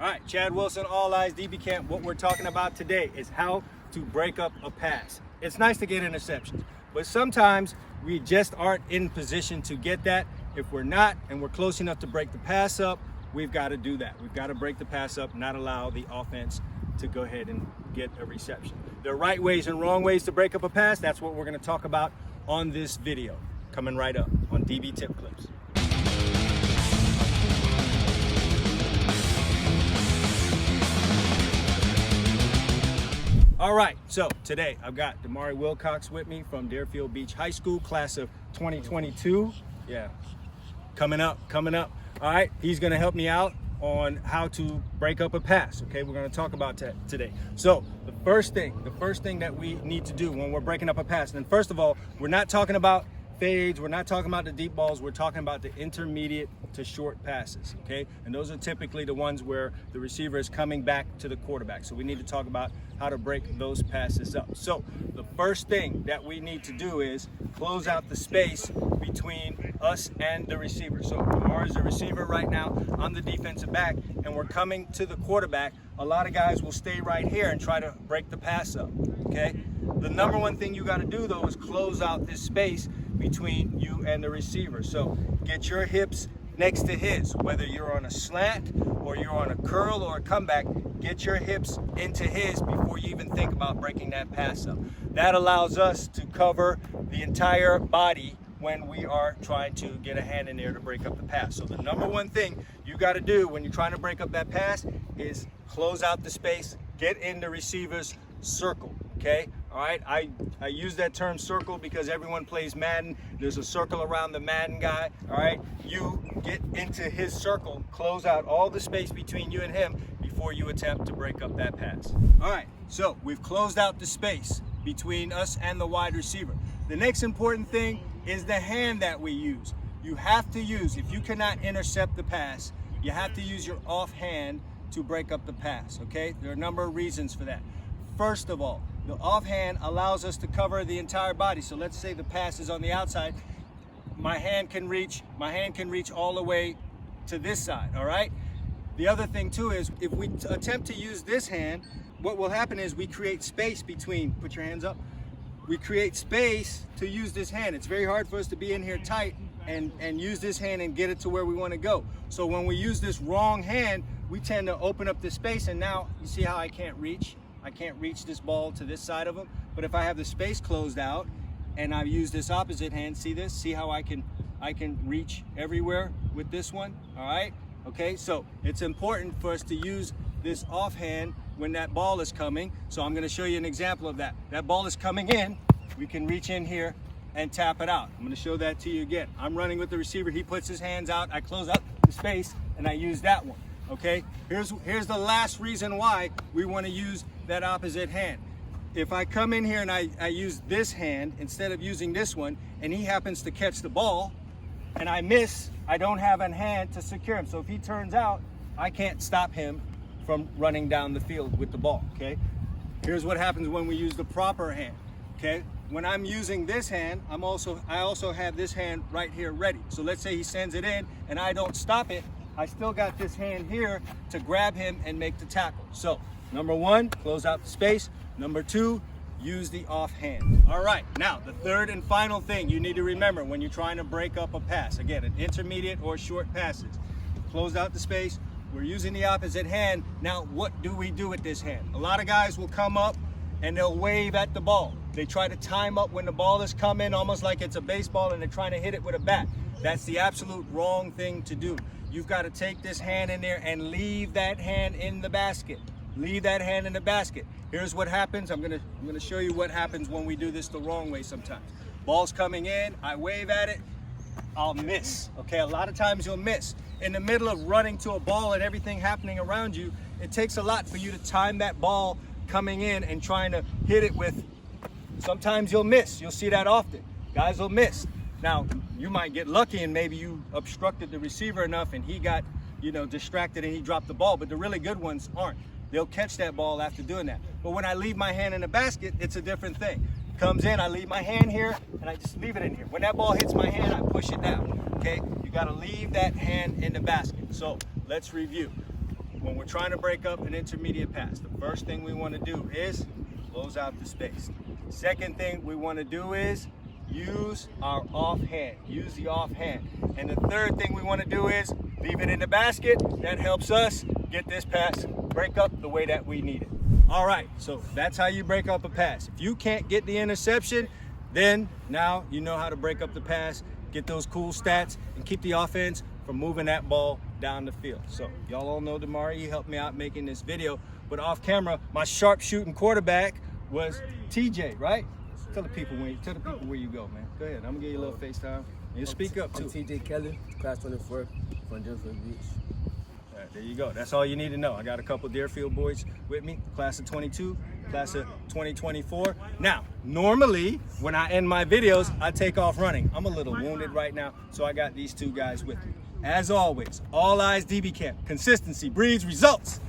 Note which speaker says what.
Speaker 1: All right, Chad Wilson, All Eyes DB Camp. What we're talking about today is how to break up a pass. It's nice to get interceptions, but sometimes we just aren't in position to get that. If we're not, and we're close enough to break the pass up, we've got to do that. We've got to break the pass up, not allow the offense to go ahead and get a reception. There are right ways and wrong ways to break up a pass. That's what we're going to talk about on this video. Coming right up on DB Tip Clips. All right, so today I've got Damari Wilcox with me from Deerfield Beach High School, class of 2022. Yeah, coming up. All right, he's gonna help me out on how to break up a pass. Okay, we're gonna talk about that today. So the first thing that we need to do when we're breaking up a pass, and first of all, we're not talking about fades, we're not talking about the deep balls, we're talking about the intermediate to short passes, okay? And those are typically the ones where the receiver is coming back to the quarterback. So we need to talk about how to break those passes up. So the first thing that we need to do is close out the space between us and the receiver. So Damari is the receiver right now, I'm the defensive back, and we're coming to the quarterback. A lot of guys will stay right here and try to break the pass up, okay? The number one thing you gotta do though is close out this space between you and the receiver. So get your hips next to his, whether you're on a slant or you're on a curl or a comeback, get your hips into his before you even think about breaking that pass up. That allows us to cover the entire body when we are trying to get a hand in there to break up the pass. So the number one thing you got to do when you're trying to break up that pass is close out the space, get in the receiver's circle, okay? All right, I use that term circle because everyone plays Madden. There's a circle around the Madden guy, all right? You get into his circle, close out all the space between you and him before you attempt to break up that pass. All right, so we've closed out the space between us and the wide receiver. The next important thing is the hand that we use. You have to use, if you cannot intercept the pass, you have to use your offhand to break up the pass, okay? There are a number of reasons for that. First of all, the offhand allows us to cover the entire body. So let's say the pass is on the outside. My hand can reach all the way to this side, all right? The other thing too is if we attempt to use this hand, what will happen is we create space between, put your hands up. We create space to use this hand. It's very hard for us to be in here tight and use this hand and get it to where we want to go. So when we use this wrong hand, we tend to open up the space, and now you see how I can't reach? I can't reach this ball to this side of him. But if I have the space closed out and I use this opposite hand, see this? See how I can reach everywhere with this one, all right? Okay, so it's important for us to use this offhand when that ball is coming. So I'm gonna show you an example of that. That ball is coming in, we can reach in here and tap it out. I'm gonna show that to you again. I'm running with the receiver, he puts his hands out, I close out the space and I use that one. Okay, here's the last reason why we want to use that opposite hand. If I come in here and I use this hand instead of using this one, and he happens to catch the ball and I miss, I don't have a hand to secure him. So if he turns out, I can't stop him from running down the field with the ball, okay? Here's what happens when we use the proper hand, okay? When I'm using this hand, I also have this hand right here ready. So let's say he sends it in and I don't stop it, I still got this hand here to grab him and make the tackle. So number one, close out the space. Number two, use the offhand. All right, now the third and final thing you need to remember when you're trying to break up a pass, again, an intermediate or short passes, close out the space, we're using the opposite hand. Now what do we do with this hand? A lot of guys will come up and they'll wave at the ball. They try to time up when the ball is coming, almost like it's a baseball and they're trying to hit it with a bat. That's the absolute wrong thing to do. You've got to take this hand in there and leave that hand in the basket. Leave that hand in the basket. Here's what happens. I'm gonna show you what happens when we do this the wrong way sometimes. Ball's coming in, I wave at it, I'll miss. Okay, a lot of times you'll miss. In the middle of running to a ball and everything happening around you, it takes a lot for you to time that ball coming in and trying to hit it with. Sometimes you'll miss. You'll see that often. Guys will miss. Now, you might get lucky and maybe you obstructed the receiver enough and he got, distracted and he dropped the ball, but the really good ones aren't. They'll catch that ball after doing that. But when I leave my hand in the basket, it's a different thing. Comes in, I leave my hand here and I just leave it in here. When that ball hits my hand, I push it down, okay? You gotta leave that hand in the basket. So let's review. when we're trying to break up an intermediate pass, the first thing we want to do is close out the space. Second thing we want to do is use our offhand, use the offhand. And the third thing we want to do is leave it in the basket. That helps us get this pass break up the way that we need it. All right, so that's how you break up a pass. If you can't get the interception, then now you know how to break up the pass, get those cool stats, and keep the offense from moving that ball down the field. So y'all all know Damari, he helped me out making this video, but off camera, my sharp shooting quarterback was TJ, right? Tell the people where you go, man. Go ahead, I'm gonna give you a little FaceTime. You speak up too.
Speaker 2: I'm TJ Kelly, class 24 from Deerfield Beach.
Speaker 1: All right, there you go. That's all you need to know. I got a couple Deerfield boys with me, class of 22, class of 2024. Now, normally when I end my videos, I take off running. I'm a little wounded right now, so I got these two guys with me. As always, all eyes DB camp. Consistency breeds results.